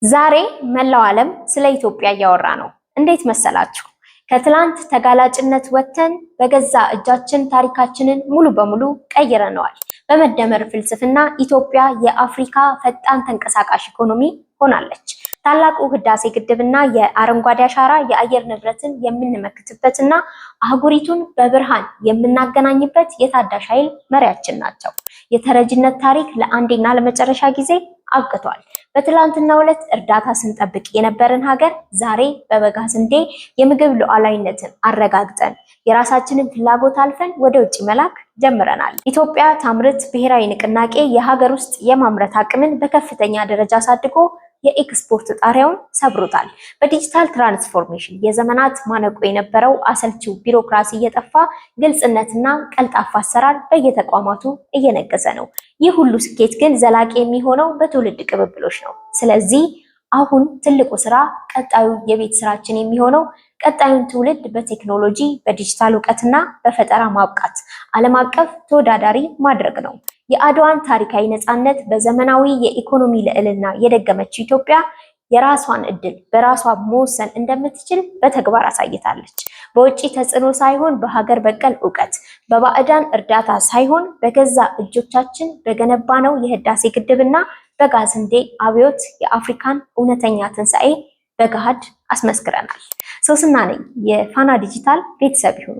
ዛሬ መላው ዓለም ስለ ኢትዮጵያ እያወራ ነው። እንዴት መሰላችሁ? ከትላንት ተጋላጭነት ወጥተን በገዛ እጃችን ታሪካችንን ሙሉ በሙሉ ቀይረነዋል። በመደመር ፍልስፍና ኢትዮጵያ የአፍሪካ ፈጣን ተንቀሳቃሽ ኢኮኖሚ ሆናለች። ታላቁ ህዳሴ ግድብና የአረንጓዴ አሻራ የአየር ንብረትን የምንመክትበትና አህጉሪቱን በብርሃን የምናገናኝበት የታዳሽ ኃይል መሪያችን ናቸው። የተረጅነት ታሪክ ለአንዴና ለመጨረሻ ጊዜ አብቅቷል። በትላንትናው ዕለት እርዳታ ስንጠብቅ የነበረን ሀገር ዛሬ በበጋ ስንዴ የምግብ ሉዓላዊነትን አረጋግጠን የራሳችንን ፍላጎት አልፈን ወደ ውጭ መላክ ጀምረናል። ኢትዮጵያ ታምርት ብሔራዊ ንቅናቄ የሀገር ውስጥ የማምረት አቅምን በከፍተኛ ደረጃ አሳድጎ የኤክስፖርት ጣሪያውን ሰብሮታል። በዲጂታል ትራንስፎርሜሽን የዘመናት ማነቆ የነበረው አሰልቺው ቢሮክራሲ እየጠፋ ግልጽነትና ቀልጣፋ አሰራር በየተቋማቱ እየነገሰ ነው። ይህ ሁሉ ስኬት ግን ዘላቂ የሚሆነው በትውልድ ቅብብሎች ነው። ስለዚህ አሁን ትልቁ ስራ ቀጣዩ የቤት ስራችን የሚሆነው ቀጣዩን ትውልድ በቴክኖሎጂ በዲጂታል እውቀትና በፈጠራ ማብቃት ዓለም አቀፍ ተወዳዳሪ ማድረግ ነው። የአድዋን ታሪካዊ ነፃነት በዘመናዊ የኢኮኖሚ ልዕልና የደገመችው ኢትዮጵያ የራሷን እድል በራሷ መወሰን እንደምትችል በተግባር አሳይታለች። በውጭ ተጽዕኖ ሳይሆን በሀገር በቀል እውቀት፣ በባዕዳን እርዳታ ሳይሆን በገዛ እጆቻችን በገነባነው የህዳሴ ግድብና በጋዝ ስንዴ አብዮት የአፍሪካን እውነተኛ ትንሣኤ በገሃድ አስመስክረናል። ሶስና ነኝ። የፋና ዲጂታል ቤተሰብ ይሁኑ።